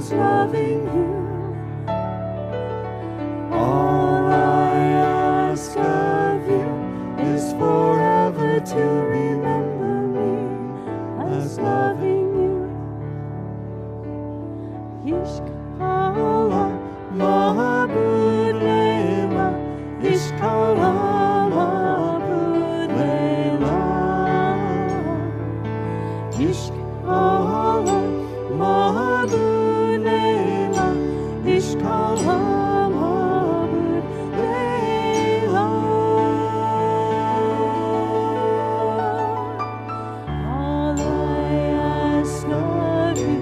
as loving you. All I ask of you is forever to remember me as loving you. Ishkala Mahabud Leila, Ishkala Mahabud Leila, Ishkala Mahabud Leila, Ishkala Mahabud Leila. All I ask of you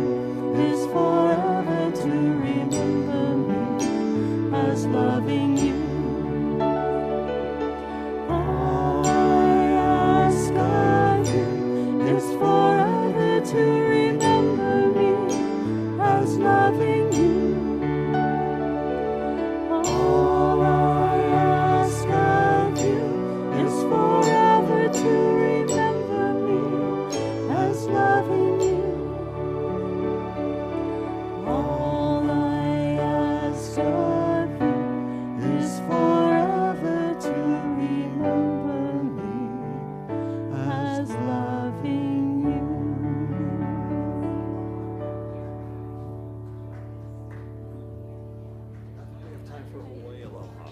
is forever to remember me as loving you. All I ask of you is forever to remember me as loving you. All I ask of you is forever to remember me as loving you. All I ask of you is forever to remember me as loving you. We have time for Hawaii Aloha.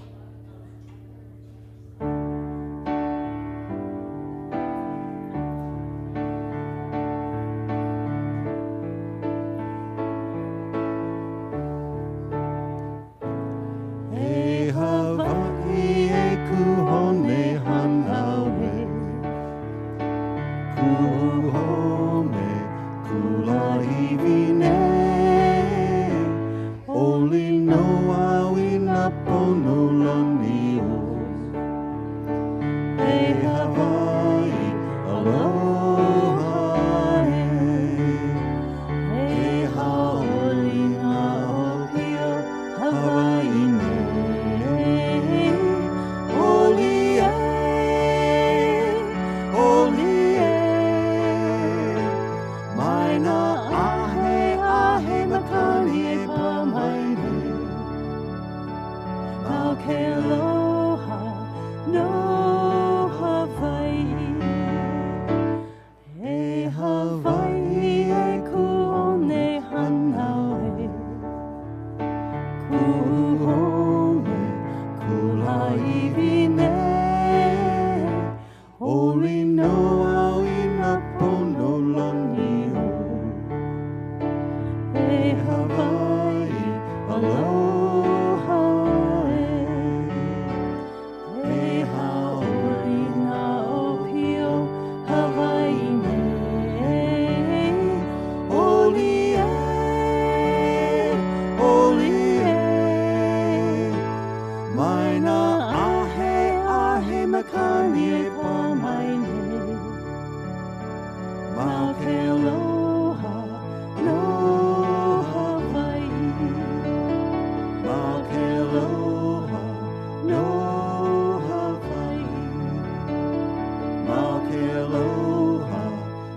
E Hawaii e kuhone hanawe, kuhome kulahivine, oli noa wina pono lanio. E Hawaii aloha e haoli na hopia Hawaii ne. Oli e maina ahe makani e pamaine. Mau ke aloha no Hawaii. E Hawaii e kuone hanawe, kuhome kulaivine, oli noa wina pono lanio. E Hawaii aloha e haoli na opio Hawaii ne. Oli e maina ahe makani e pamaine. Mau ke aloha no Hawaii. Mau ke aloha no Hawaii. Mau ke aloha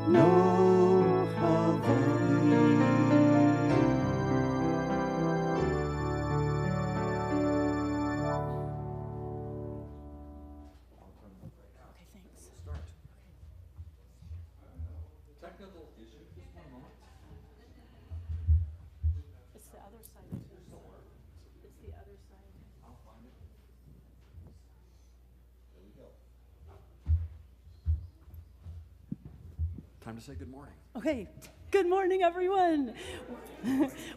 no Hawaii. Okay, thanks. Start. Technical issue. Just one moment. It's the other side. It's the other side. I'll find it. There we go. Time to say good morning. Okay, good morning, everyone.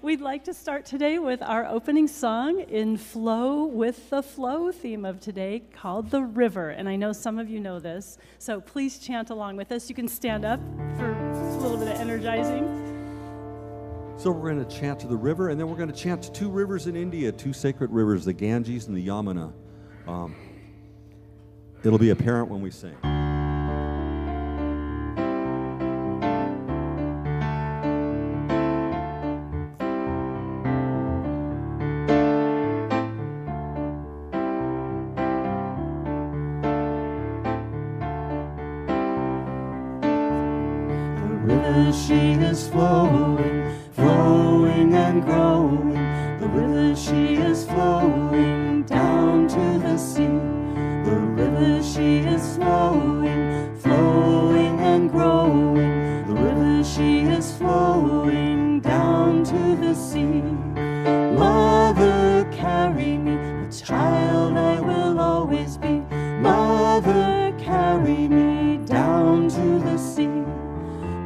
We'd like to start today with our opening song in flow with the flow theme of today called The River. And I know some of you know this, so please chant along with us. You can stand up for a little bit of energizing. So we're going to chant to the river, and then we're going to chant to two rivers in India, two sacred rivers, the Ganges and the Yamuna. It'll be apparent when we sing. The river she is flowing flowing and growing. The river, she is flowing down to the sea. The river, she is flowing, flowing and growing. The river, she is flowing down to the sea. Mother, carry me, a child I will always be. Mother, carry me down to the sea.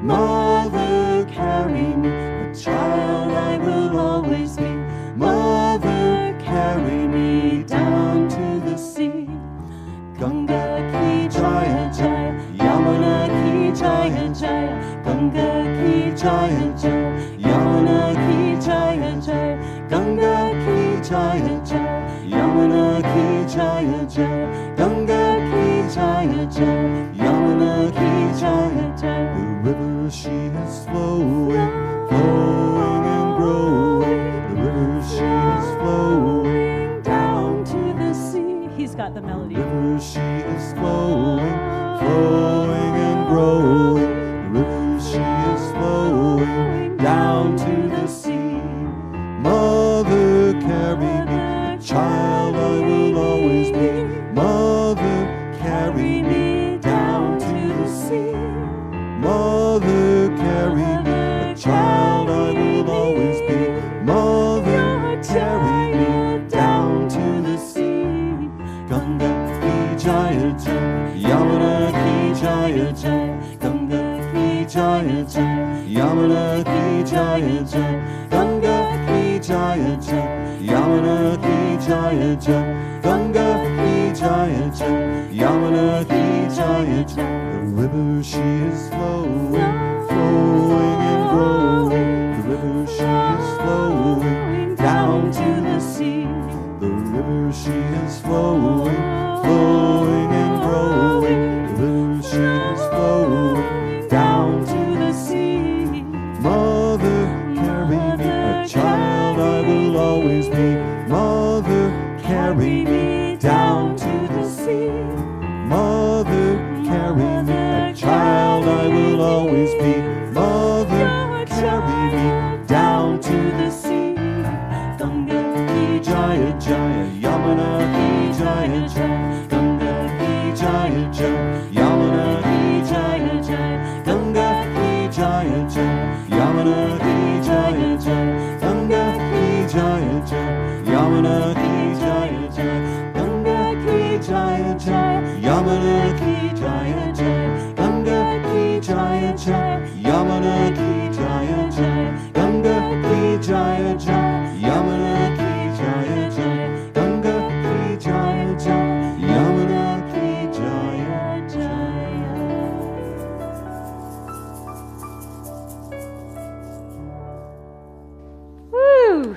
Mother, carry me, a child I will always be. Mother, carry me down to the sea. Ganga ki jaya jaya, Yamuna ki jaya jaya. Ganga ki jaya jaya, Yamuna ki jaya jaya. Ganga ki jaya jaya, Yamuna ki jaya jaya. Ganga ki jaya jaya, Yamuna ki jaya jaya. The river, she is flowing, flowing and growing. The river, she is flowing down to the sea. He's got the melody. The river, she is flowing, flowing and growing. The river, she is flowing down to the sea. Mother, carry me, a child I will always be. Mother, carry me down to the sea. Mother, carry me, a child I will always be. Mother, carry me down to the sea. Ganga ki jaya jaya, Yamuna ki jaya jaya. Ganga ki jaya jaya, Yamuna ki jaya jaya. Ganga ki jaya jaya, Yamuna ki jaya jaya. Ganga ki jaya jaya, Yamuna ki jaya jaya. The river, she is flowing, flowing and growing. The river, she is flowing down to the sea. The river, she is flowing, flowing and growing. The river, she is flowing down to the sea. Mother, carry me, a child I will always be. Mother, carry me down to the sea. Mother, carry me, a child I will always be. Mother, carry me down to the sea. Ganga ki jaya jaya, Yamuna ki jaya jaya. Ganga ki jaya jaya, Yamuna ki jaya jaya. Ganga ki jaya jaya, Yamuna ki jaya jaya. Ganga ki jaya jaya, Yamuna ki jaya jaya. Ganga ki jaya jaya, Yamuna ki jaya jaya. Ganga ki jaya jaya, Yamuna ki jaya jaya. Ganga ki jaya jaya, Yamuna ki jaya jaya. Ganga ki jaya jaya, Yamuna ki jaya jaya. Woo!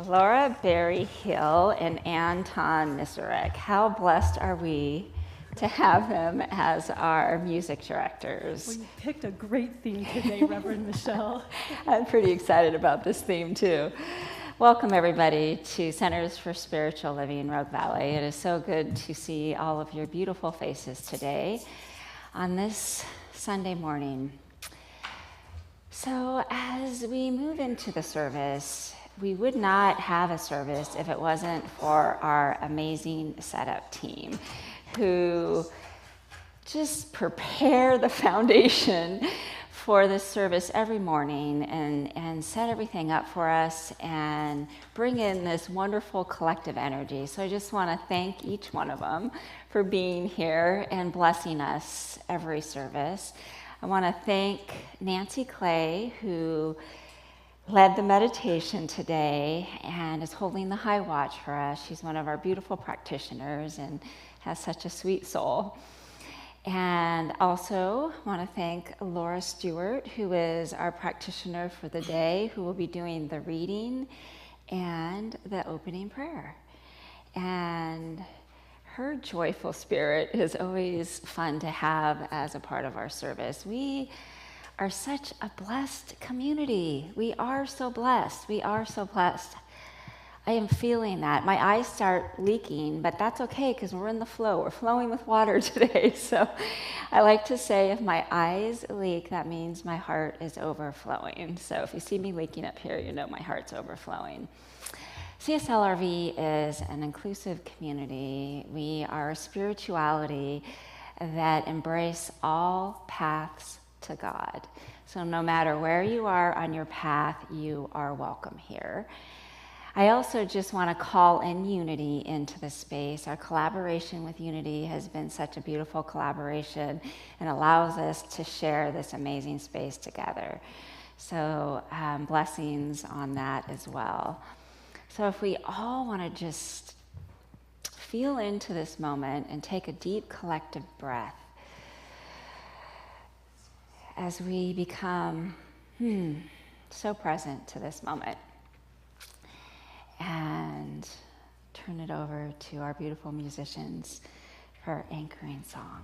Laura Berry-Hill and Anton Miserek. How blessed are we to have them as our music directors? Well, you picked a great theme today, Reverend Michelle. I'm pretty excited about this theme too. Welcome everybody to Centers for Spiritual Living Rogue Valley. It is so good to see all of your beautiful faces today on this Sunday morning. So as we move into the service, we would not have a service if it wasn't for our amazing setup team who just prepare the foundation for this service every morning and set everything up for us and bring in this wonderful collective energy. So I just want to thank each one of them for being here and blessing us every service. I want to thank Nancy Clay, who led the meditation today and is holding the high watch for us. She's one of our beautiful practitioners and has such a sweet soul. And also want to thank Laura Stewart, who is our practitioner for the day, who will be doing the reading and the opening prayer. And her joyful spirit is always fun to have as a part of our service. We are such a blessed community. We are so blessed. We are so blessed. I am feeling that. My eyes start leaking, but that's okay because we're in the flow. We're flowing with water today. So I like to say if my eyes leak, that means my heart is overflowing. So if you see me leaking up here, you know my heart's overflowing. CSLRV is an inclusive community. We are a spirituality that embrace all paths to God. So no matter where you are on your path, you are welcome here. I also just want to call in Unity into the space. Our collaboration with Unity has been such a beautiful collaboration and allows us to share this amazing space together. So blessings on that as well. So if we all want to just feel into this moment and take a deep collective breath as we become so present to this moment. And turn it over to our beautiful musicians for anchoring song.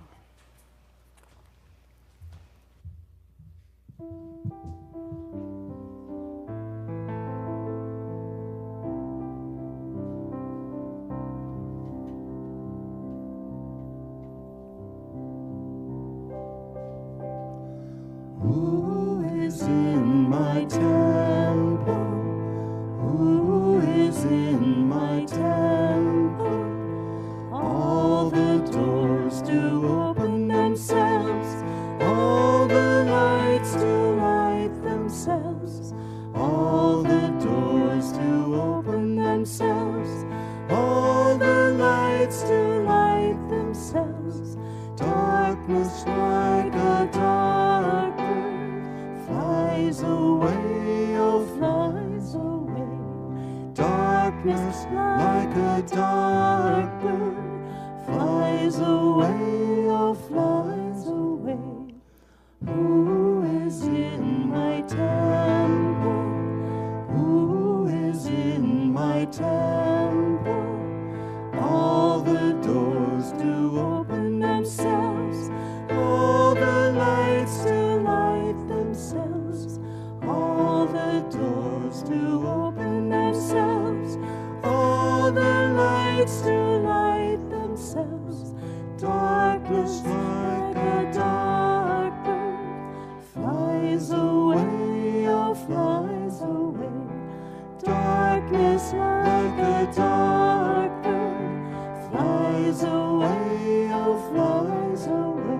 Who is in my temple? Who is in my temple? All the doors do open themselves, all the lights do light themselves, all the doors do open themselves, all the lights do light themselves. Darkness like a dark bird flies away, oh flies away. Darkness like a dark bird flies away, oh flies away. Who is in my temple? Who is in my temple? All the doors do open themselves, all the lights do light themselves, all the doors do open themselves, all the lights do light themselves. Darkness like a dark bird flies away, oh flies away. Darkness like a dark bird flies away, oh flies away.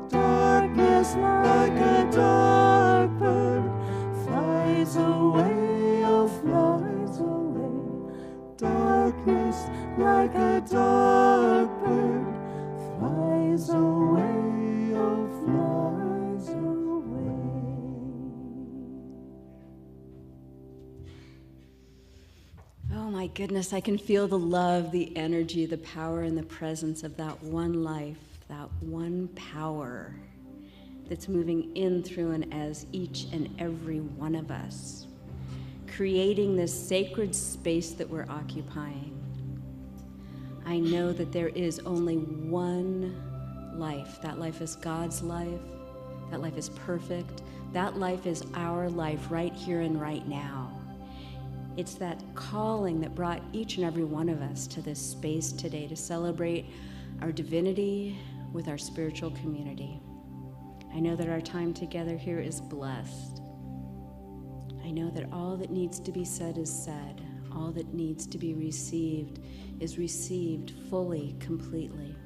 Darkness like a dark bird flies away, oh flies away. Darkness like a dark bird flies away, oh flies away. Oh my goodness, I can feel the love, the energy, the power, and the presence of that one life, that one power that's moving in, through, and as each and every one of us, creating this sacred space that we're occupying. I know that there is only one life. That life is God's life. That life is perfect. That life is our life right here and right now. It's that calling that brought each and every one of us to this space today to celebrate our divinity with our spiritual community. I know that our time together here is blessed. I know that all that needs to be said is said. All that needs to be received is received fully, completely.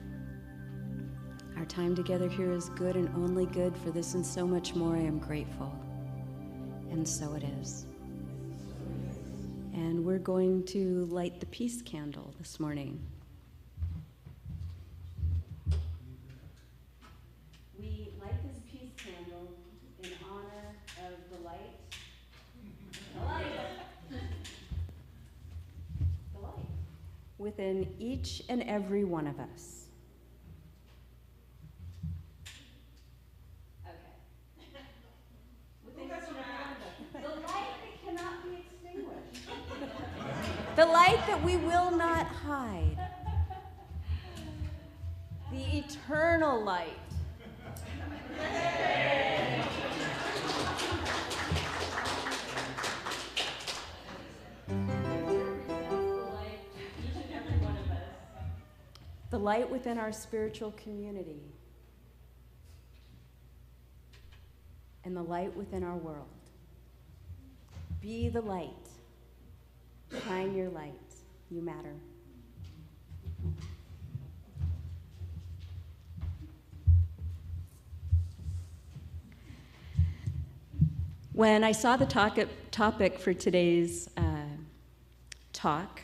Our time together here is good and only good. For this and so much more, I am grateful. And so it is. And we're going to light the peace candle this morning. We light this peace candle in honor of the light. The light. The light. Within each and every one of us. The light that we will not hide. The eternal light. the light within our spiritual community, and the light within our world. Be the light. Shine your light. You matter. When I saw the topic for today's talk,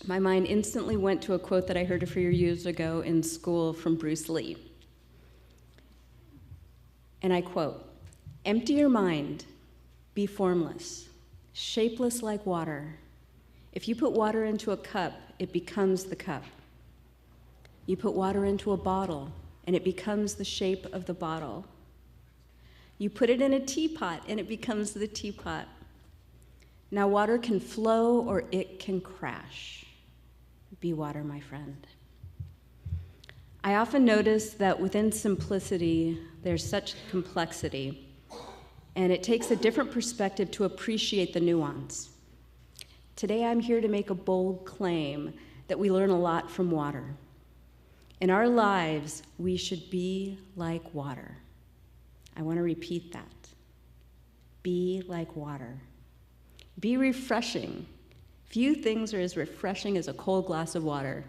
my mind instantly went to a quote that I heard a few years ago in school from Bruce Lee. And I quote, "Empty your mind, be formless, shapeless like water. If you put water into a cup, it becomes the cup. You put water into a bottle, and it becomes the shape of the bottle. You put it in a teapot, and it becomes the teapot. Now water can flow or it can crash. Be water, my friend." I often notice that within simplicity, there's such complexity, and it takes a different perspective to appreciate the nuance. Today, I'm here to make a bold claim that we learn a lot from water. In our lives, we should be like water. I want to repeat that. Be like water. Be refreshing. Few things are as refreshing as a cold glass of water.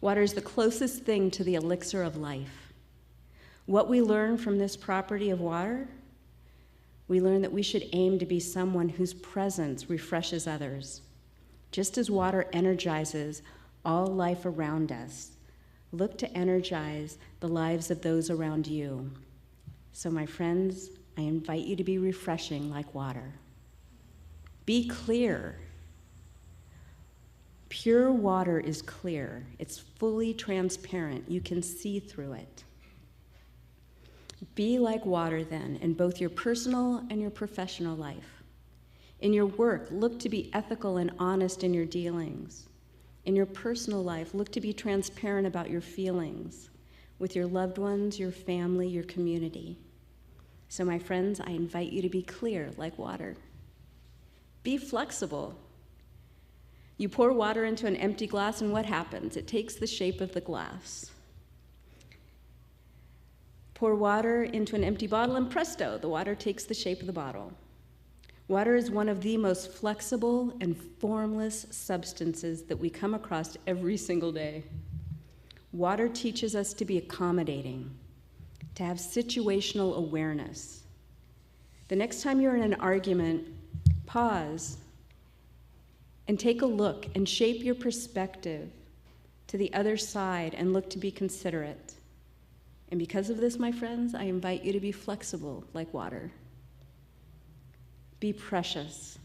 Water is the closest thing to the elixir of life. What we learn from this property of water, we learn that we should aim to be someone whose presence refreshes others. Just as water energizes all life around us, look to energize the lives of those around you. So, my friends, I invite you to be refreshing like water. Be clear. Pure water is clear. It's fully transparent. You can see through it. Be like water, then, in both your personal and your professional life. In your work, look to be ethical and honest in your dealings. In your personal life, look to be transparent about your feelings with your loved ones, your family, your community. So, my friends, I invite you to be clear like water. Be flexible. You pour water into an empty glass, and what happens? It takes the shape of the glass. Pour water into an empty bottle, and presto, the water takes the shape of the bottle. Water is one of the most flexible and formless substances that we come across every single day. Water teaches us to be accommodating, to have situational awareness. The next time you're in an argument, pause and take a look and shape your perspective to the other side and look to be considerate. And because of this, my friends, I invite you to be flexible like water. Be precious.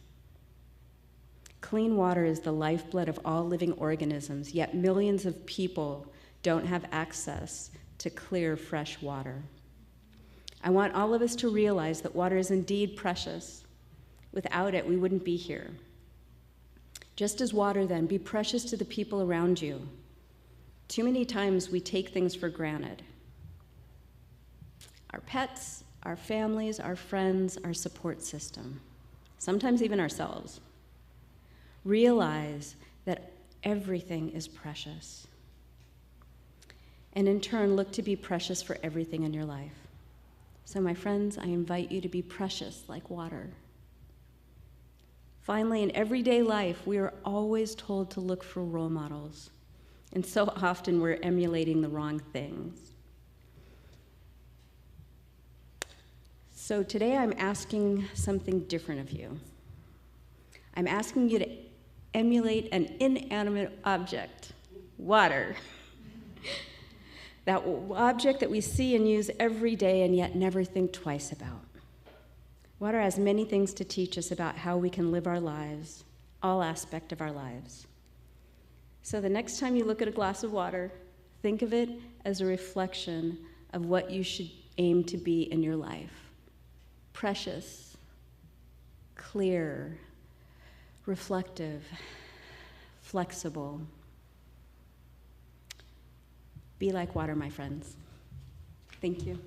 Clean water is the lifeblood of all living organisms, yet millions of people don't have access to clear, fresh water. I want all of us to realize that water is indeed precious. Without it, we wouldn't be here. Just as water, then, be precious to the people around you. Too many times we take things for granted. Our pets, our families, our friends, our support system, sometimes even ourselves. Realize that everything is precious. And in turn, look to be precious for everything in your life. So, my friends, I invite you to be precious like water. Finally, in everyday life, we are always told to look for role models. And so often we're emulating the wrong things. So today I'm asking something different of you. I'm asking you to emulate an inanimate object, water. That object that we see and use every day and yet never think twice about. Water has many things to teach us about how we can live our lives, all aspects of our lives. So the next time you look at a glass of water, think of it as a reflection of what you should aim to be in your life. Precious, clear, reflective, flexible. Be like water, my friends. Thank you.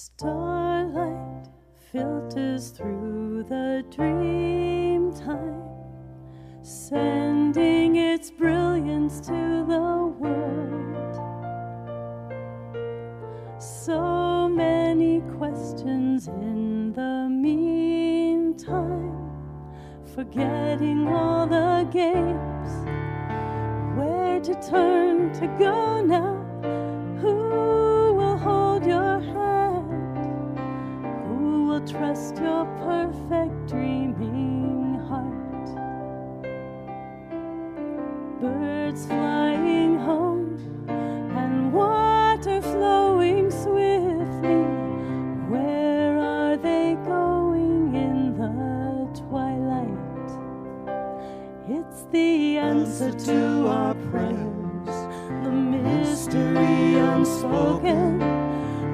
Starlight filters through the dream time, sending its brilliance to the world. So many questions in the meantime, forgetting all the games, where to turn to go now, who will hold your hand, who will trust your perfect dreaming heart. Birds flying home and water flowing swiftly, where are they going in the twilight? It's the answer to our prayers, the mystery unspoken,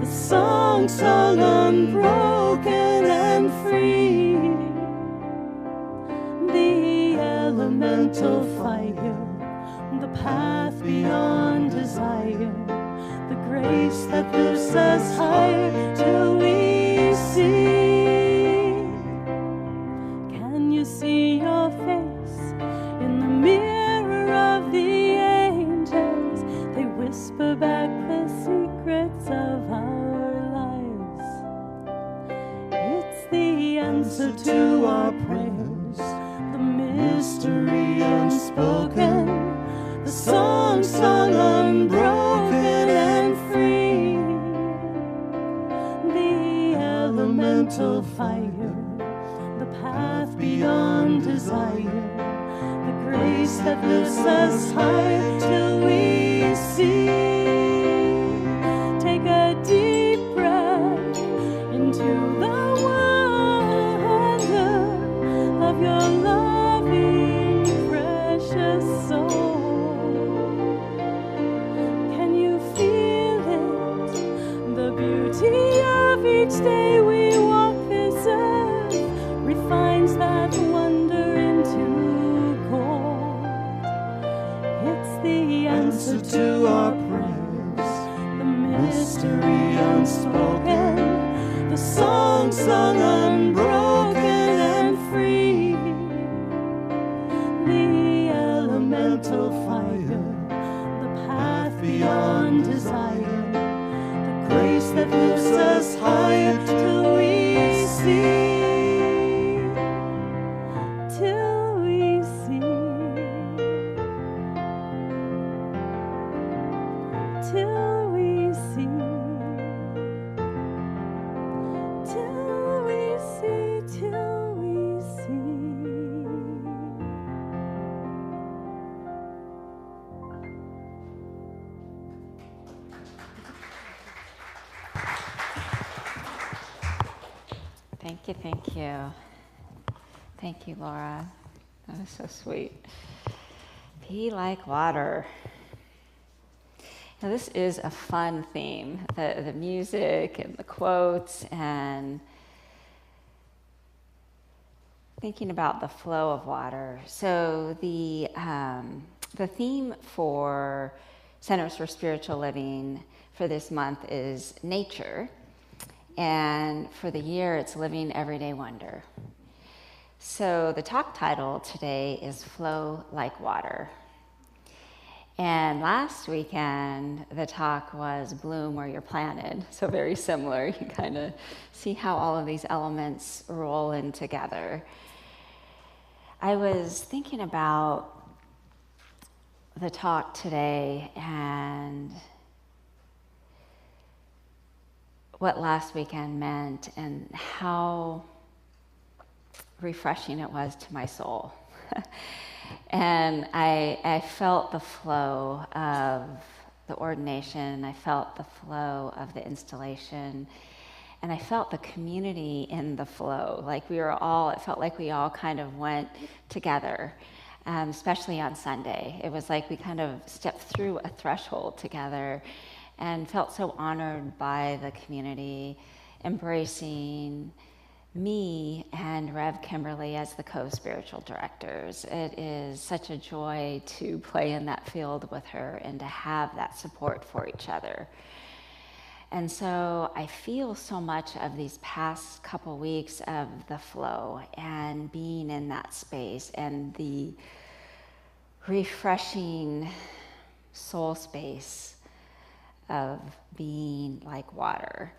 the song sung unbroken and free. The elemental fire, the path beyond desire, the grace that lifts us higher till we see. Can you see your face in the mirror of the angels? They whisper back the secrets of our lives. It's the answer to our prayers, the mystery unspoken, the song sung unbroken and free. The elemental fire, the path beyond desire, the grace that lifts us high till we see. Take a deep breath into the wonder of your loving, precious soul. Can you feel it? The beauty of each day we walk this earth refines that wonder into gold. It's the answer to our prayers, the mystery unspoken, the song sung unbroken and free. The elemental fire, the path beyond desire, the grace that lifts us higher till we see. Till we see. Till we see. Till we see. Till we see. Thank you, thank you. Thank you, Laura. That was so sweet. Be like water. Now, this is a fun theme, the music and the quotes and thinking about the flow of water. So the theme for Centers for Spiritual Living for this month is nature. And for the year, it's Living Everyday Wonder. So the talk title today is Flow Like Water. And last weekend, the talk was Bloom Where You're Planted. So very similar. You kind of see how all of these elements roll in together. I was thinking about the talk today and what last weekend meant and how refreshing it was to my soul. And I felt the flow of the ordination, I felt the flow of the installation, and I felt the community in the flow. Like we were all, it felt like we all kind of went together, especially on Sunday. It was like we kind of stepped through a threshold together and felt so honored by the community, embracing me and Rev Kimberly as the co-spiritual directors. It is such a joy to play in that field with her and to have that support for each other. And so I feel so much of these past couple weeks of the flow and being in that space and the refreshing soul space of being like water.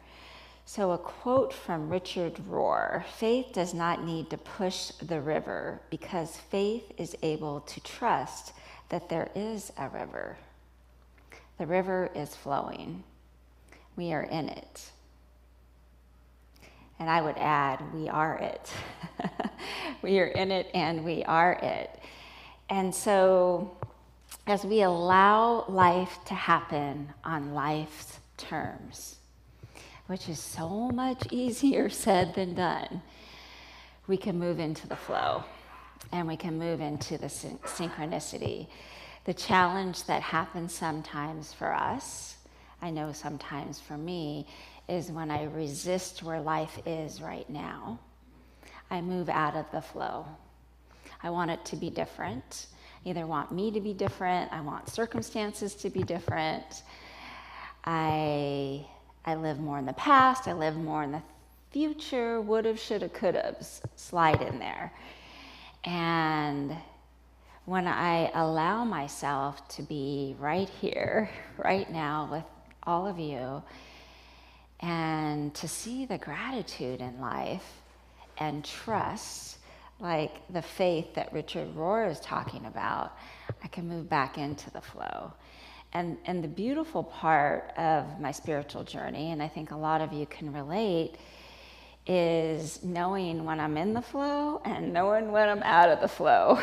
So a quote from Richard Rohr: "Faith does not need to push the river because faith is able to trust that there is a river. The river is flowing. We are in it." And I would add, we are it. We are in it and we are it. And so as we allow life to happen on life's terms, which is so much easier said than done, we can move into the flow and we can move into the synchronicity. The challenge that happens sometimes for us, I know sometimes for me, is when I resist where life is right now, I move out of the flow. I want it to be different. I either want me to be different, I want circumstances to be different. I live more in the past, I live more in the future, would've, should've, could've, slide in there. And when I allow myself to be right here, right now with all of you, and to see the gratitude in life and trust, like the faith that Richard Rohr is talking about, I can move back into the flow. And the beautiful part of my spiritual journey, and I think a lot of you can relate, is knowing when I'm in the flow and knowing when I'm out of the flow.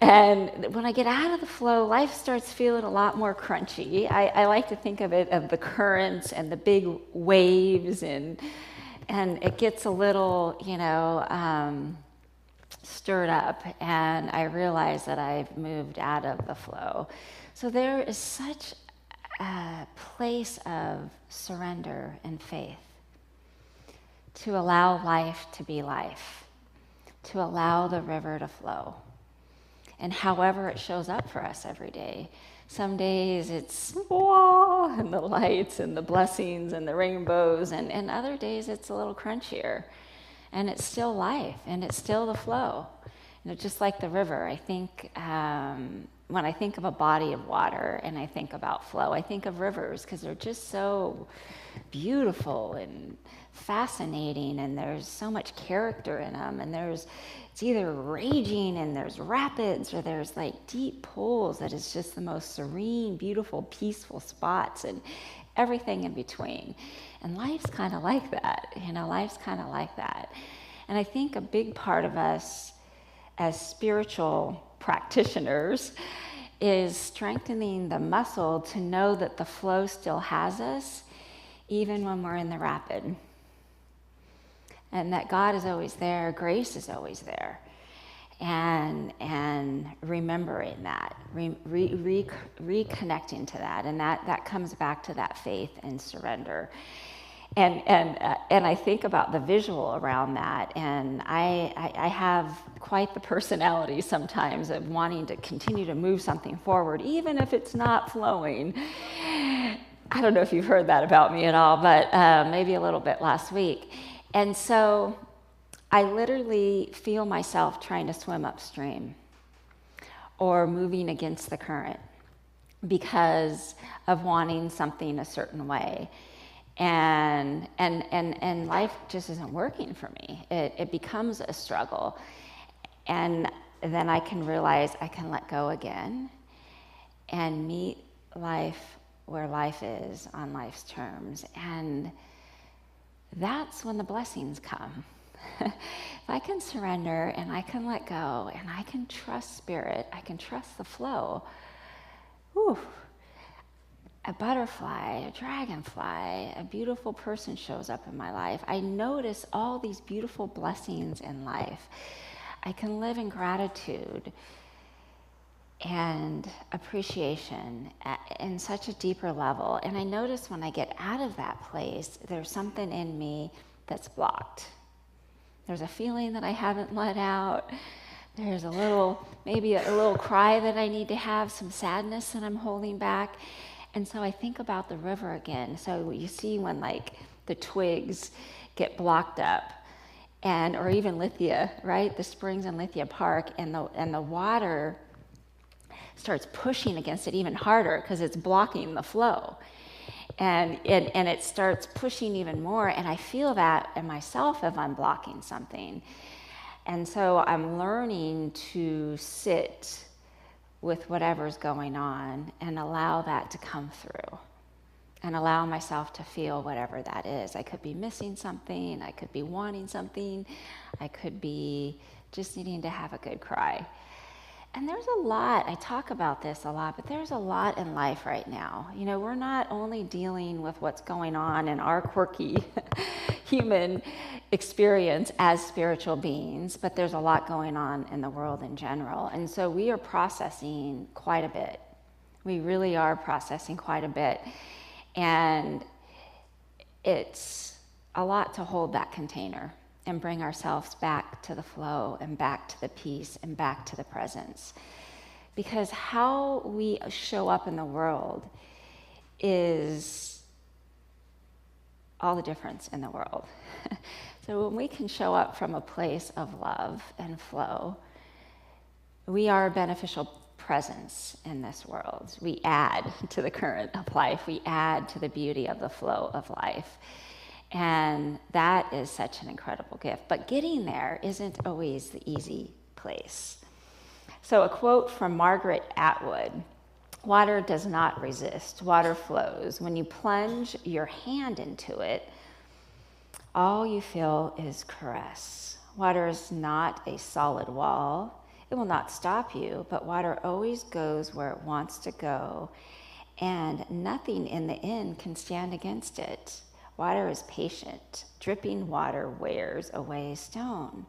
And when I get out of the flow, life starts feeling a lot more crunchy. I like to think of it of the currents and the big waves, and it gets a little, stirred up, and I realize that I've moved out of the flow. So there is such a place of surrender and faith to allow life to be life, to allow the river to flow. And however it shows up for us every day. Some days it's wah, and the lights and the blessings and the rainbows, and other days it's a little crunchier. And it's still life, and it's still the flow. Just like the river, I think when I think of a body of water and I think about flow, I think of rivers because they're just so beautiful and fascinating, and there's so much character in them, and it's either raging and there's rapids, or there's like deep pools that is just the most serene, beautiful, peaceful spots, and everything in between. And life's kind of like that, life's kind of like that. And I think a big part of us as spiritual practitioners is strengthening the muscle to know that the flow still has us, even when we're in the rapid. And that God is always there, grace is always there. And remembering that, reconnecting to that, and that comes back to that faith and surrender. And I think about the visual around that, and I have quite the personality sometimes of wanting to continue to move something forward, even if it's not flowing. I don't know if you've heard that about me at all, but maybe a little bit last week. And so I literally feel myself trying to swim upstream or moving against the current because of wanting something a certain way. And life just isn't working for me. It becomes a struggle. And then I can realize I can let go again and meet life where life is on life's terms. And that's when the blessings come. If I can surrender and I can let go and I can trust spirit, I can trust the flow. Whew. A butterfly, a dragonfly, a beautiful person shows up in my life. I notice all these beautiful blessings in life. I can live in gratitude and appreciation in such a deeper level. And I notice when I get out of that place, there's something in me that's blocked. There's a feeling that I haven't let out. There's maybe a little cry that I need to have, some sadness that I'm holding back. And so I think about the river again. So you see when like the twigs get blocked up, and or even Lithia, right? The springs in Lithia Park, and the water starts pushing against it even harder because it's blocking the flow. And it starts pushing even more, and I feel that in myself if I'm blocking something. And so I'm learning to sit with whatever's going on and allow that to come through and allow myself to feel whatever that is. I could be missing something, I could be wanting something, I could be just needing to have a good cry. And there's a lot, I talk about this a lot, but there's a lot in life right now. You know, we're not only dealing with what's going on in our quirky human experience as spiritual beings, but there's a lot going on in the world in general. And so we are processing quite a bit. We really are processing quite a bit. And it's a lot to hold that container and bring ourselves back to the flow and back to the peace and back to the presence. Because how we show up in the world is all the difference in the world. So when we can show up from a place of love and flow, we are a beneficial presence in this world. We add to the current of life. We add to the beauty of the flow of life. And that is such an incredible gift. But getting there isn't always the easy place. So a quote from Margaret Atwood: "Water does not resist. Water flows. When you plunge your hand into it, all you feel is caress. Water is not a solid wall. It will not stop you, but water always goes where it wants to go, and nothing in the end can stand against it. Water is patient. Dripping water wears away stone.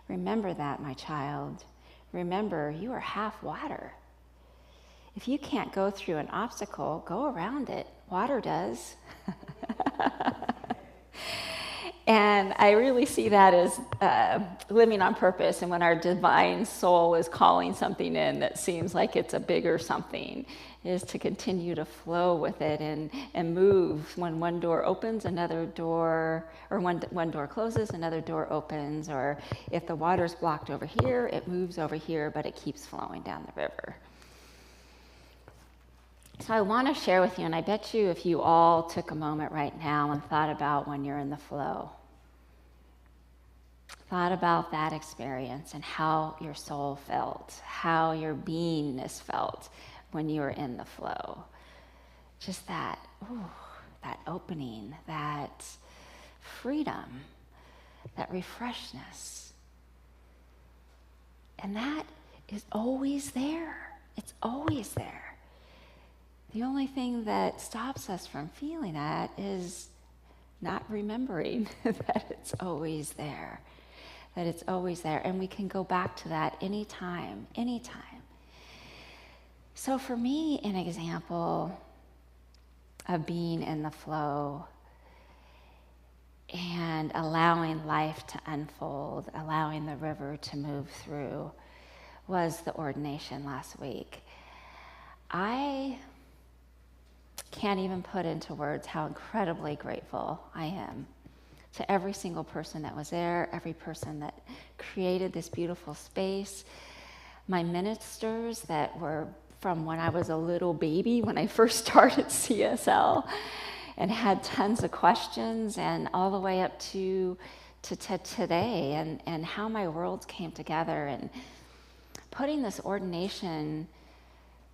Remember that, my child. Remember, you are half water. If you can't go through an obstacle, go around it. Water does." And I really see that as living on purpose. And when our divine soul is calling something in that seems like it's a bigger something, is to continue to flow with it and move. When one door opens, another door, or one door closes, another door opens. Or if the water's blocked over here, it moves over here, but it keeps flowing down the river. So I want to share with you, and I bet you if you all took a moment right now and thought about when you're in the flow, thought about that experience and how your soul felt, how your beingness felt when you were in the flow. Just that, that opening, that freedom, that refreshness. And that is always there. It's always there. The only thing that stops us from feeling that is not remembering that it's always there. That it's always there. And we can go back to that anytime, anytime. So for me, an example of being in the flow and allowing life to unfold, allowing the river to move through, was the ordination last week. I can't even put into words how incredibly grateful I am to every single person that was there, every person that created this beautiful space, my ministers that were from when I was a little baby, when I first started CSL, and had tons of questions, and all the way up to today, and how my worlds came together, and putting this ordination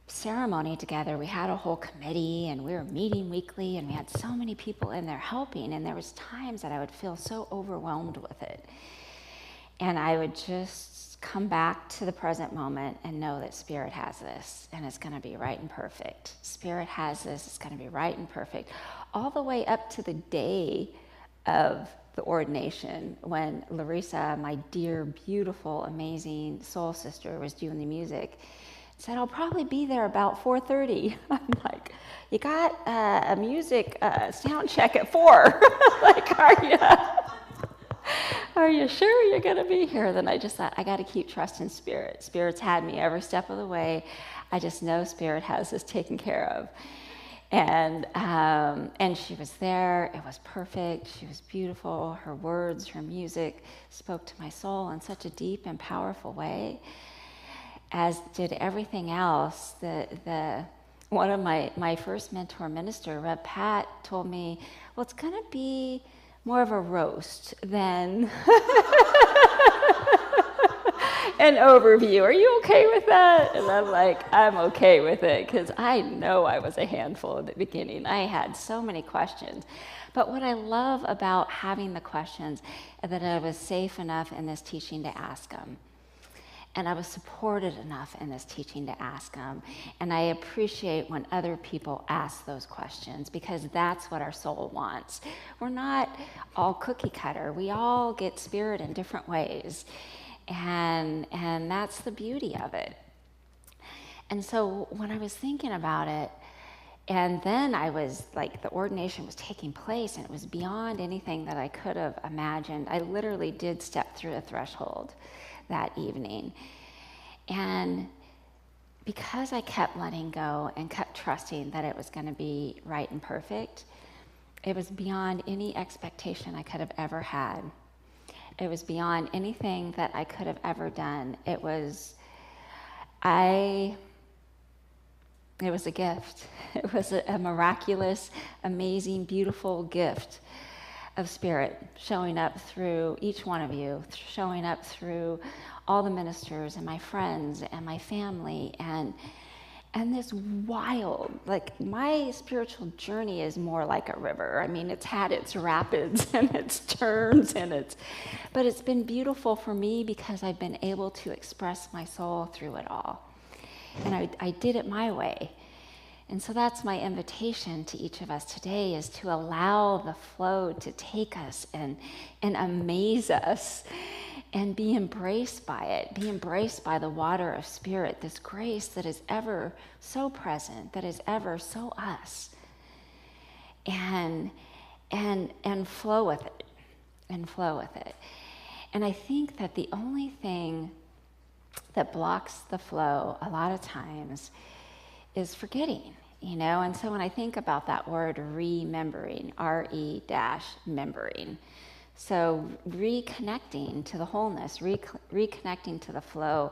ceremony together. We had a whole committee, and we were meeting weekly, and we had so many people in there helping, and there was times that I would feel so overwhelmed with it. And I would just come back to the present moment and know that Spirit has this, and it's going to be right and perfect. Spirit has this, it's going to be right and perfect. All the way up to the day of the ordination, when Larissa, my dear, beautiful, amazing soul sister, was doing the music, said, "I'll probably be there about 4:30. I'm like, "You got a music sound check at 4. Like, are you sure you're going to be here?" Then I just thought, I got to keep trusting Spirit. Spirit's had me every step of the way. I just know Spirit has this taken care of. And she was there. It was perfect. She was beautiful. Her words, her music spoke to my soul in such a deep and powerful way, as did everything else. One of my first mentor minister, Reb Pat, told me, well, it's going to be more of a roast than an overview. Are you okay with that? And I'm like, I'm okay with it, because I know I was a handful at the beginning. I had so many questions. But what I love about having the questions is that I was safe enough in this teaching to ask them. And I was supported enough in this teaching to ask them. And I appreciate when other people ask those questions, because that's what our soul wants. We're not all cookie cutter. We all get spirit in different ways. And that's the beauty of it. And so when I was thinking about it, and then I was like, the ordination was taking place, and it was beyond anything that I could have imagined. I literally did step through a threshold that evening. And because I kept letting go and kept trusting that it was going to be right and perfect, it was beyond any expectation I could have ever had. It was beyond anything that I could have ever done. It was a gift. It was a miraculous, amazing, beautiful gift of spirit showing up through each one of you, showing up through all the ministers and my friends and my family, and this wild, like, my spiritual journey is more like a river. I mean, it's had its rapids and its turns but it's been beautiful for me because I've been able to express my soul through it all. And I did it my way. And so that's my invitation to each of us today, is to allow the flow to take us and amaze us, and be embraced by it, be embraced by the water of spirit, this grace that is ever so present, that is ever so us, and flow with it, and flow with it. And I think that the only thing that blocks the flow a lot of times is forgetting, And so when I think about that word remembering, R-E-membering, so reconnecting to the wholeness, reconnecting to the flow,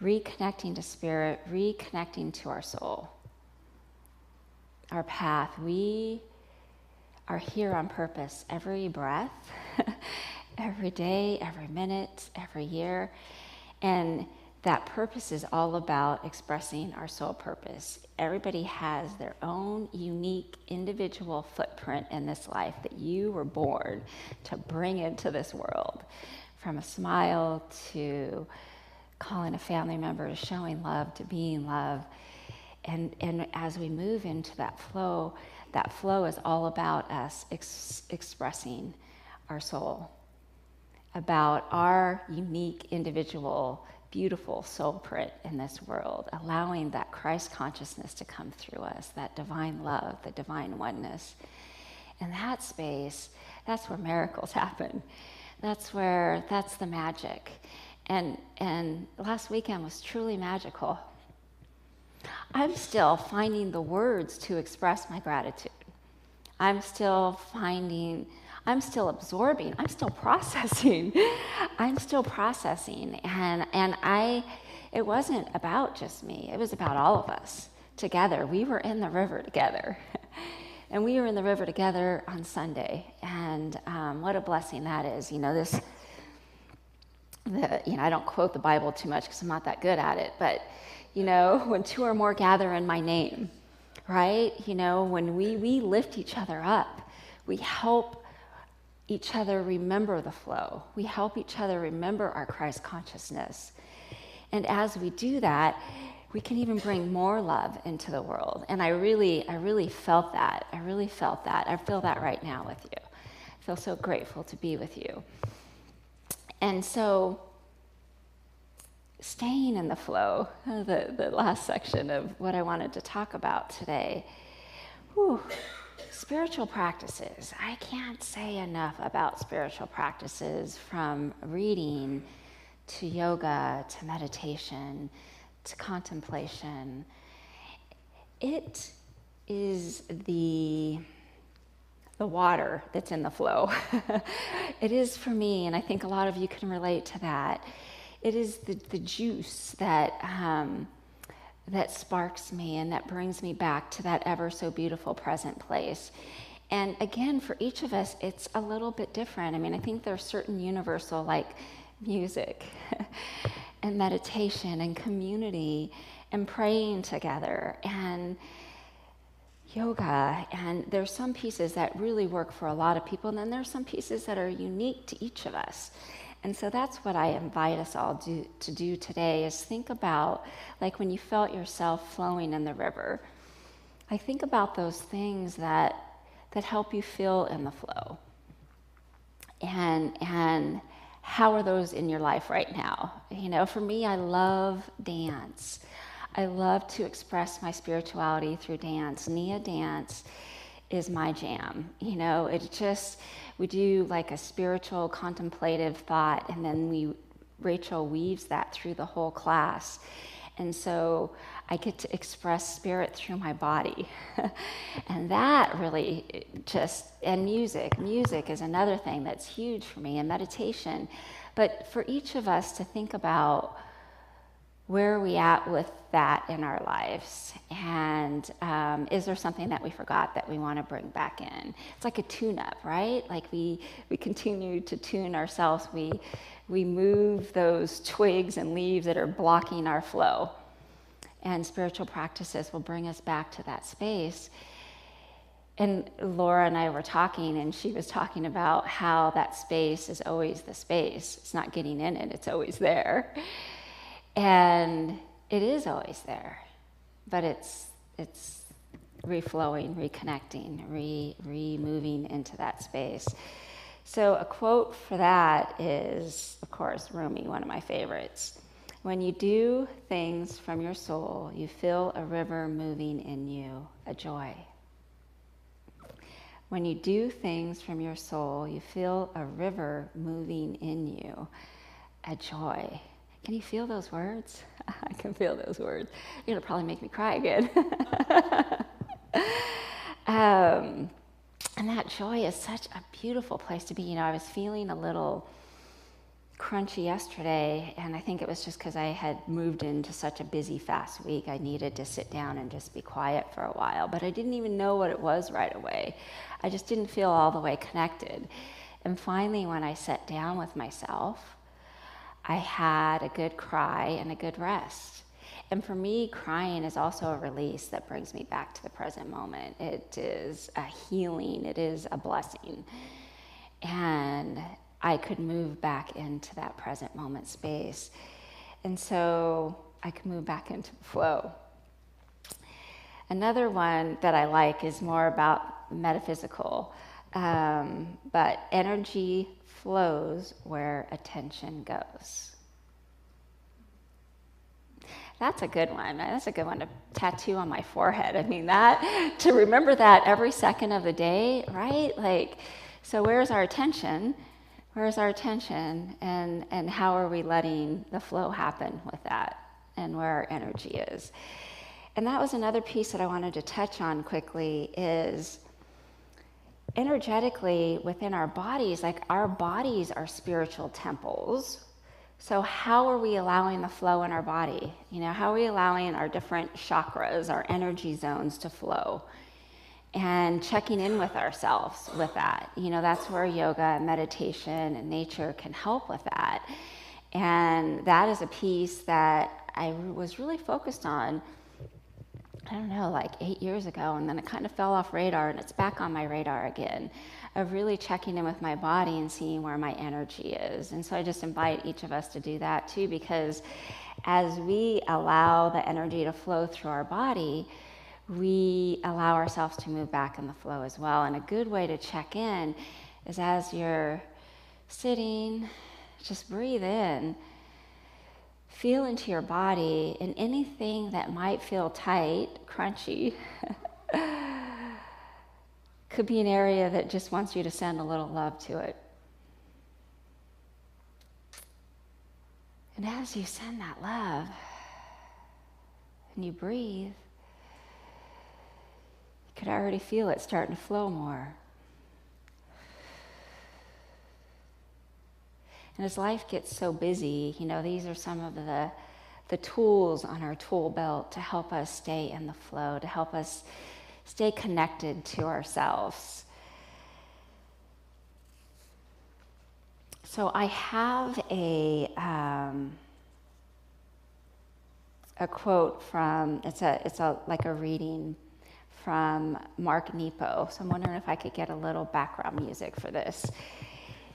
reconnecting to spirit, reconnecting to our soul, our path. We are here on purpose every breath, every day, every minute, every year. And that purpose is all about expressing our soul purpose. Everybody has their own unique individual footprint in this life that you were born to bring into this world. From a smile to calling a family member, to showing love, to being love. And as we move into that flow is all about us expressing our soul, about our unique individual beautiful soul print in this world, allowing that Christ consciousness to come through us, that divine love, the divine oneness. In that space, that's where miracles happen. That's the magic. And last weekend was truly magical. I'm still finding the words to express my gratitude. I'm still absorbing, I'm still processing. And it wasn't about just me, it was about all of us together. We were in the river together. And we were in the river together on Sunday. And what a blessing that is. I don't quote the Bible too much because I'm not that good at it, but when two or more gather in my name, right? When we lift each other up, we help each other remember the flow. We help each other remember our Christ consciousness. And as we do that, we can even bring more love into the world. And I really felt that. I feel that right now with you. I feel so grateful to be with you. And so, staying in the flow, the last section of what I wanted to talk about today. Spiritual practices. I can't say enough about spiritual practices, from reading to yoga to meditation to contemplation. It is the water that's in the flow. It is for me, and I think a lot of you can relate to that. It is the juice that sparks me and that brings me back to that ever so beautiful present place. And again, for each of us, it's a little bit different. I mean, I think there's certain universal, like music and meditation and community and praying together and yoga. And there's some pieces that really work for a lot of people, and then there's some pieces that are unique to each of us. And so that's what I invite us all to do today, is think about, like when you felt yourself flowing in the river, like think about those things that help you feel in the flow. And how are those in your life right now? You know, for me, I love dance. I love to express my spirituality through dance. Nia dance is my jam. You know, we do like a spiritual contemplative thought, and then Rachel weaves that through the whole class. And so I get to express spirit through my body. And that really and music is another thing that's huge for me, and meditation. But for each of us to think about, where are we at with that in our lives? And is there something that we forgot that we want to bring back in? It's like a tune-up, right? Like we continue to tune ourselves. We move those twigs and leaves that are blocking our flow. And spiritual practices will bring us back to that space. And Laura and I were talking, and she was talking about how that space is always the space. It's not getting in it, it's always there. And it is always there, but it's reflowing, reconnecting, re-moving into that space. So a quote for that is, of course, Rumi, one of my favorites. When you do things from your soul, you feel a river moving in you, a joy. When you do things from your soul, you feel a river moving in you, a joy. Can you feel those words? I can feel those words. You're gonna probably make me cry again. And that joy is such a beautiful place to be. You know, I was feeling a little crunchy yesterday, and I think it was just because I had moved into such a busy, fast week. I needed to sit down and just be quiet for a while, but I didn't even know what it was right away. I just didn't feel all the way connected. And finally, when I sat down with myself, I had a good cry and a good rest. And for me, crying is also a release that brings me back to the present moment. It is a healing, it is a blessing. And I could move back into that present moment space. And so I could move back into the flow. Another one that I like is more about metaphysical, but energy flows where attention goes. That's a good one. That's a good one to tattoo on my forehead. I mean, to remember that every second of the day, right? Like, so where's our attention? Where's our attention? And how are we letting the flow happen with that? And where our energy is. And that was another piece that I wanted to touch on quickly, is energetically within our bodies, like our bodies are spiritual temples. So how are we allowing the flow in our body? You know, how are we allowing our different chakras, our energy zones to flow? And checking in with ourselves with that. You know, that's where yoga and meditation and nature can help with that. And that is a piece that I was really focused on, I don't know, like 8 years ago, and then it kind of fell off radar, and it's back on my radar again, of really checking in with my body and seeing where my energy is. And so I just invite each of us to do that too, because as we allow the energy to flow through our body, we allow ourselves to move back in the flow as well. And a good way to check in is, as you're sitting, just breathe in, feel into your body, and anything that might feel tight, crunchy, could be an area that just wants you to send a little love to it. And as you send that love and you breathe, could already feel it starting to flow more. And as life gets so busy, these are some of the tools on our tool belt to help us stay in the flow, to help us stay connected to ourselves. So I have a quote from, it's like a reading from Mark Nepo. So I'm wondering if I could get a little background music for this.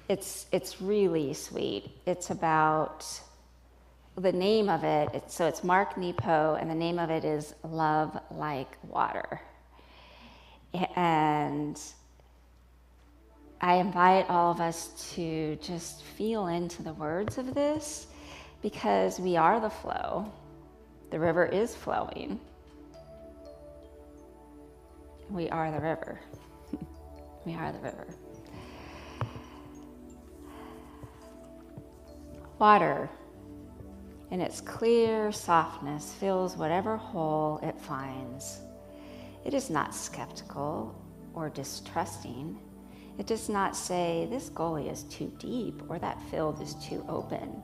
It's really sweet. It's about, the name of it, it's Mark Nepo, and the name of it is Love Like Water. And I invite all of us to just feel into the words of this, because we are the flow. The river is flowing. We are the river. We are the river. Water, in its clear softness, fills whatever hole it finds. It is not skeptical or distrusting. It does not say, this gully is too deep or that field is too open.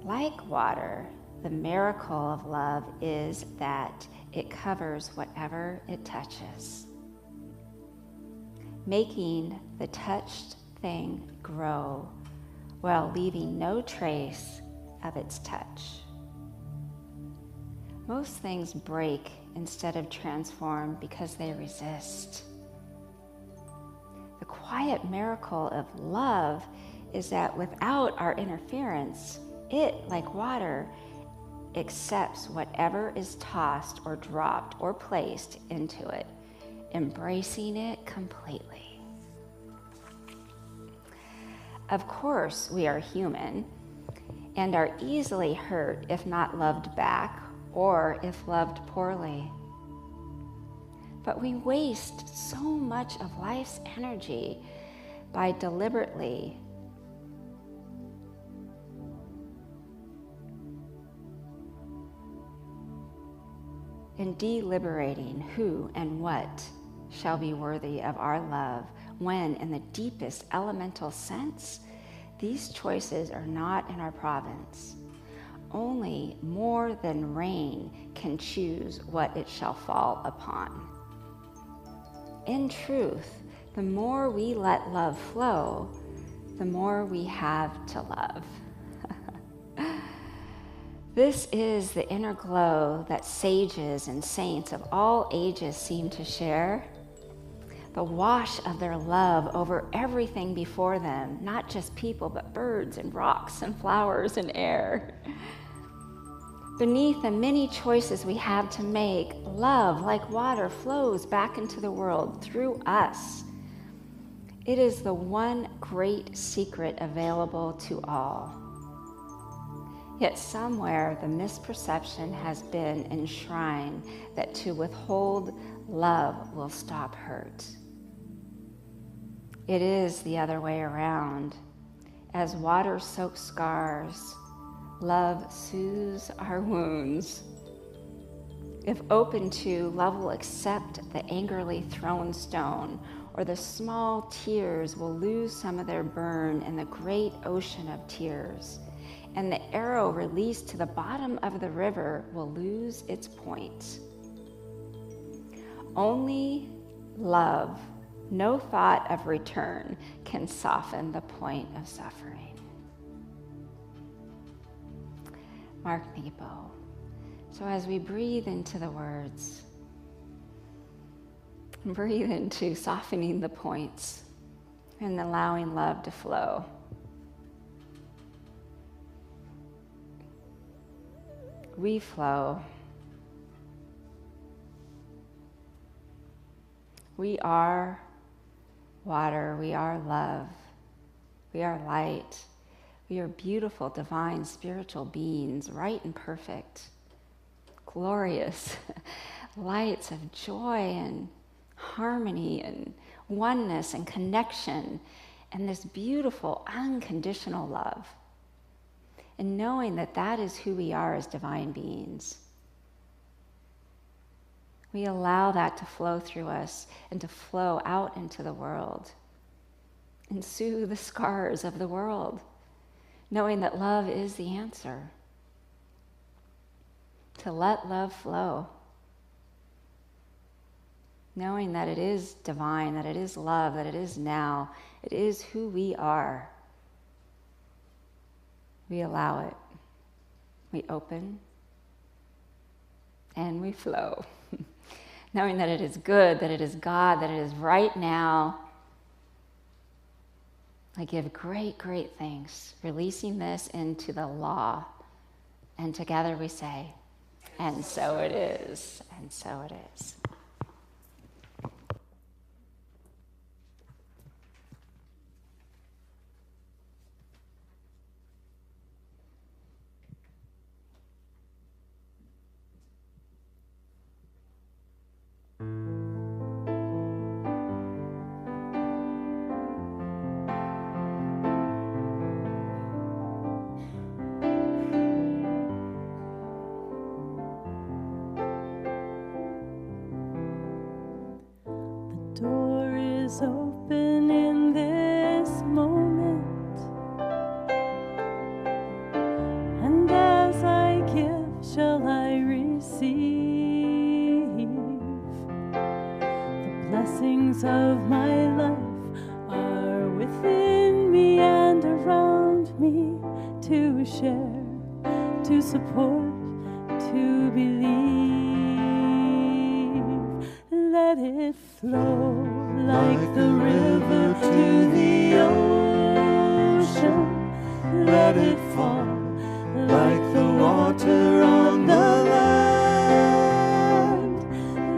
Like water, the miracle of love is that it covers whatever it touches, making the touched thing grow while leaving no trace of its touch. Most things break instead of transform because they resist. The quiet miracle of love is that without our interference, it, like water, accepts whatever is tossed or dropped or placed into it, embracing it completely. Of course, we are human and are easily hurt if not loved back or if loved poorly. But we waste so much of life's energy by deliberately and deliberating who and what shall be worthy of our love, when in the deepest elemental sense, these choices are not in our province. Only more than rain can choose what it shall fall upon. In truth, the more we let love flow, the more we have to love. This is the inner glow that sages and saints of all ages seem to share. The wash of their love over everything before them, not just people, but birds and rocks and flowers and air. Beneath the many choices we have to make, love, like water, flows back into the world through us. It is the one great secret available to all. Yet somewhere the misperception has been enshrined that to withhold love will stop hurt. It is the other way around. As water soaks scars, love soothes our wounds. If open to, love will accept the angrily thrown stone, or the small tears will lose some of their burn in the great ocean of tears, and the arrow released to the bottom of the river will lose its point. Only love, no thought of return, can soften the point of suffering. Mark Nepo. So as we breathe into the words, breathe into softening the points and allowing love to flow. We flow. We are water. We are love. We are light. We are beautiful, divine, spiritual beings, right and perfect, glorious lights of joy and harmony and oneness and connection and this beautiful unconditional love. And knowing that that is who we are as divine beings. We allow that to flow through us and to flow out into the world and soothe the scars of the world, knowing that love is the answer. To let love flow, knowing that it is divine, that it is love, that it is now, it is who we are. We allow it. We open and we flow, knowing that it is good, that it is God, that it is right now. I give great, great thanks, releasing this into the law. And together we say, and so it is, and so it is. Open in this moment, and as I give, shall I receive. The blessings of my life are within me and around me, to share, to support, to believe. Let it flow like the river to the ocean. Let it fall like the water on the land.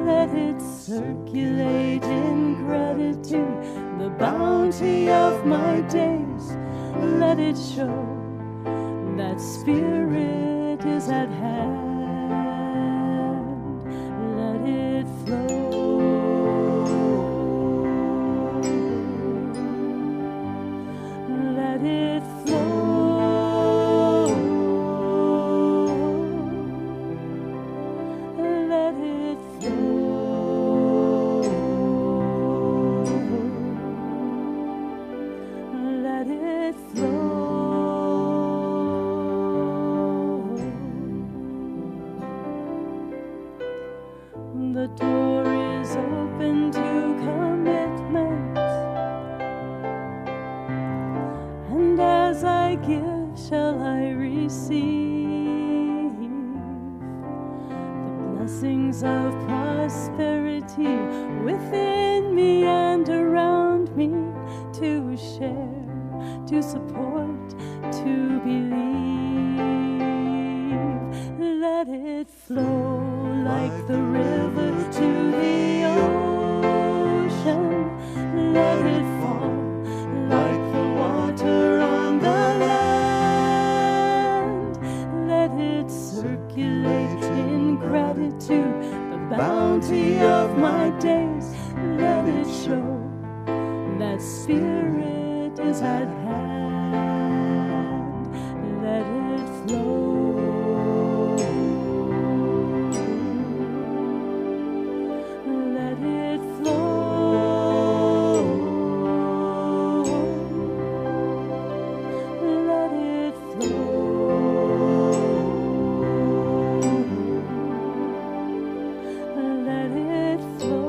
Let it circulate in gratitude, the bounty of my days. Let it show that Spirit is at hand. Let it flow. Let it flow. Let it flow. Let it flow. The door is open to commitment, and as I give, shall I receive. The blessings of prosperity within me and around me, to share, to support, to believe. Let it flow like the river to the ocean. Let it fall like the water on the land. Let it circulate in gratitude, the bounty of my days. Let it show that Spirit is at hand. Let it flow. Let it flow. Let it flow. Let it flow.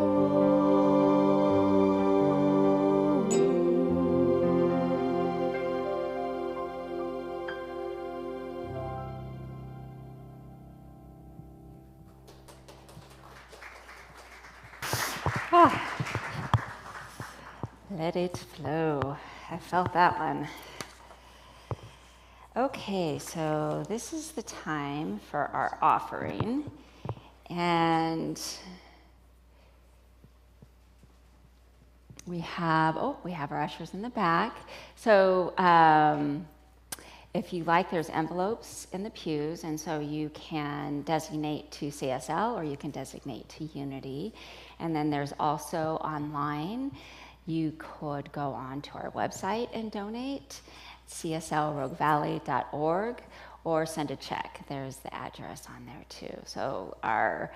Let it flow. I felt that one. Okay, so this is the time for our offering. And we have our ushers in the back. So if you like, there's envelopes in the pews, and so you can designate to CSL or you can designate to Unity. And then there's also online. You could go on to our website and donate, cslroguevalley.org, or send a check. There's the address on there too. So our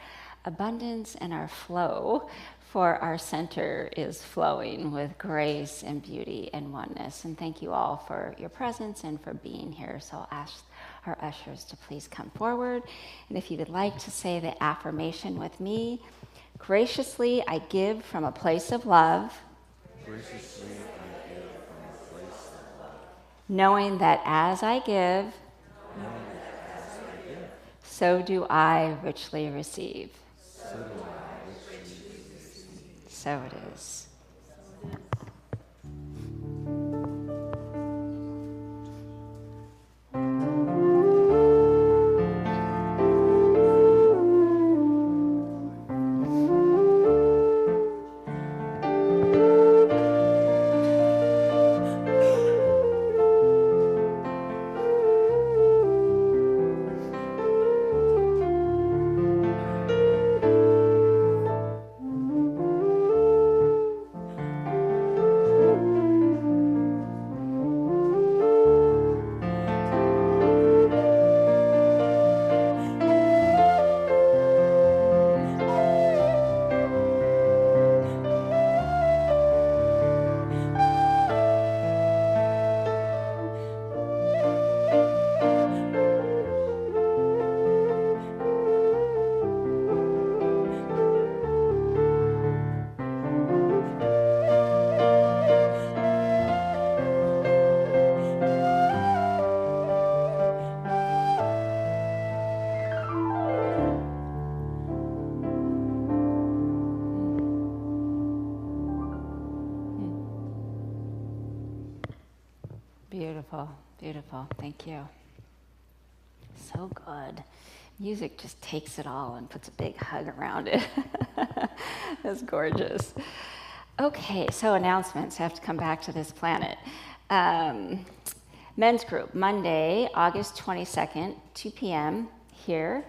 abundance and our flow, for our center is flowing with grace and beauty and oneness. And thank you all for your presence and for being here. So I'll ask our ushers to please come forward. And if you would like to say the affirmation with me, graciously I give from a place of love. Graciously I give from a place of love. Knowing that as I give, so do I richly receive. So do I richly receive. So it is. Beautiful, beautiful. Thank you. So good. Music just takes it all and puts a big hug around it. That's gorgeous. Okay, so announcements. I have to come back to this planet. Men's group, Monday, August 22nd, 2 p.m. here.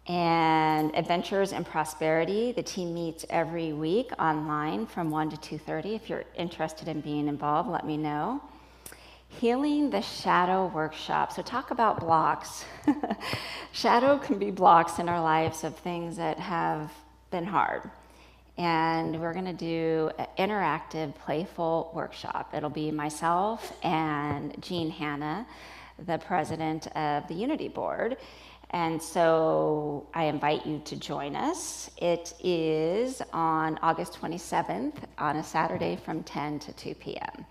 And Adventures in Prosperity, the team meets every week online from 1 to 2:30. If you're interested in being involved, let me know. Healing the Shadow Workshop. So talk about blocks. Shadow can be blocks in our lives of things that have been hard. And we're going to do an interactive, playful workshop. It'll be myself and Jean Hanna, the president of the Unity Board. And so I invite you to join us. It is on August 27th on a Saturday from 10 to 2 p.m.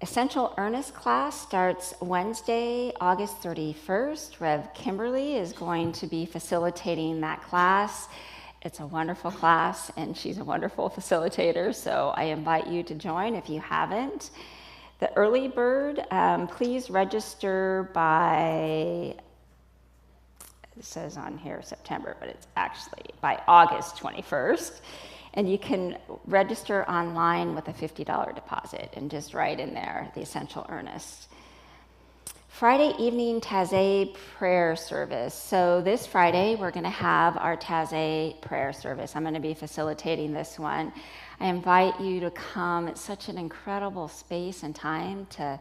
Essential Earnest class starts Wednesday, August 31st. Rev Kimberly is going to be facilitating that class. It's a wonderful class, and she's a wonderful facilitator, so I invite you to join if you haven't. The early bird, please register by, it says on here September, but it's actually by August 21st. And you can register online with a $50 deposit and just write in there the Essential Earnest. Friday evening Taizé prayer service. So this Friday, we're going to have our Taizé prayer service. I'm going to be facilitating this one. I invite you to come. It's such an incredible space and time to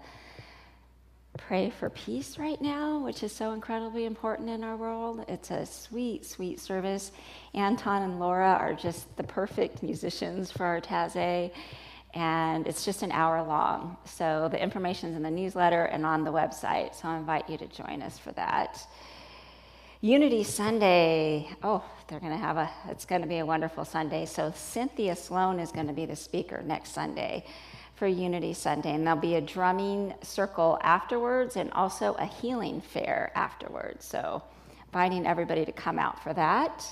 pray for peace right now, which is so incredibly important in our world. It's a sweet, sweet service. Anton and Laura are just the perfect musicians for our Taizé, and it's just an hour long. So the information's in the newsletter and on the website, so I invite you to join us for that. Unity Sunday, it's going to be a wonderful Sunday. So Cynthia Sloan is going to be the speaker next Sunday for Unity Sunday, and there'll be a drumming circle afterwards and also a healing fair afterwards. So inviting everybody to come out for that.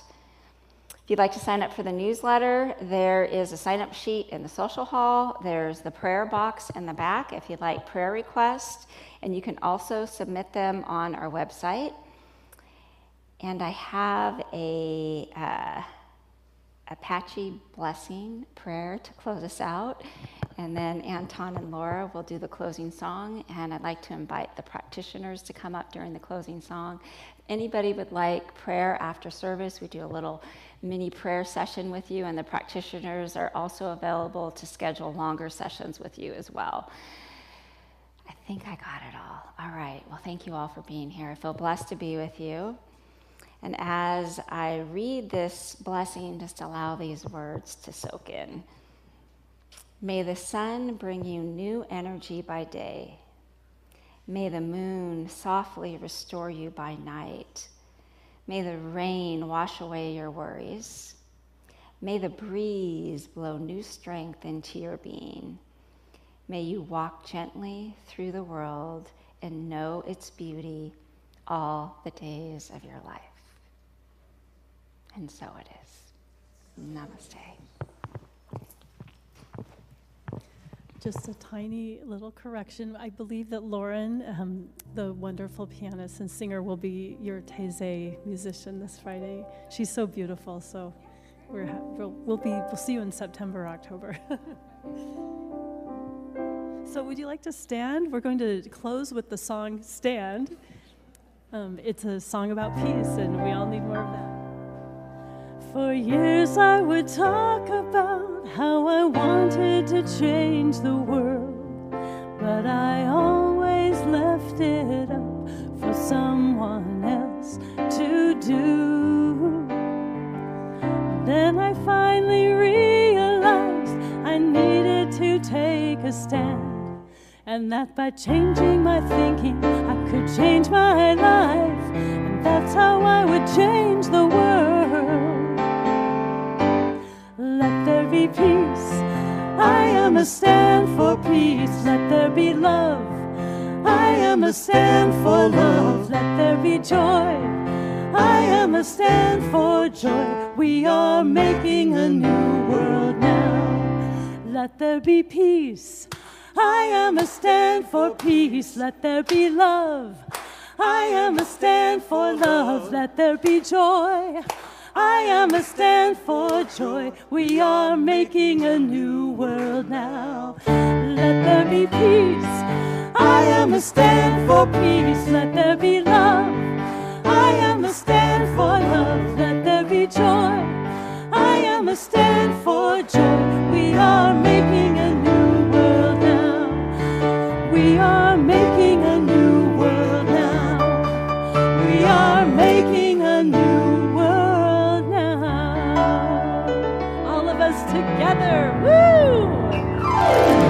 If you'd like to sign up for the newsletter, there is a sign-up sheet in the social hall. There's the prayer box in the back if you'd like prayer requests, and you can also submit them on our website. And I have a Apache blessing prayer to close us out. And then Anton and Laura will do the closing song, and I'd like to invite the practitioners to come up during the closing song. If anybody would like prayer after service, we do a little mini prayer session with you, and the practitioners are also available to schedule longer sessions with you as well. I think I got it all. All right, well, thank you all for being here. I feel blessed to be with you. And as I read this blessing, just allow these words to soak in. May the sun bring you new energy by day. May the moon softly restore you by night. May the rain wash away your worries. May the breeze blow new strength into your being. May you walk gently through the world and know its beauty all the days of your life. And so it is. Namaste. Just a tiny little correction. I believe that Lauren, the wonderful pianist and singer, will be your Taizé musician this Friday. She's so beautiful, so we'll see you in September, October. So would you like to stand? We're going to close with the song Stand. It's a song about peace, and we all need more of that. For years I would talk about how I wanted to change the world, but I always left it up for someone else to do. Then I finally realized I needed to take a stand, and that by changing my thinking I could change my life, and that's how I would change the world. Let there be peace, I am a stand for peace. Let there be love, I am a stand for love. Let there be joy, I am a stand for joy. We are making a new world now. Let there be peace, I am a stand for peace. Let there be love, I am a stand for love. Let there be joy, I am a stand for joy. We are making a new world now. Let there be peace, I am a stand for peace. Let there be love, I am a stand for love. Let there be joy, I am a stand for joy. We are making a new world now. We are making a new world now. We are making a new world now. All of us together, woo!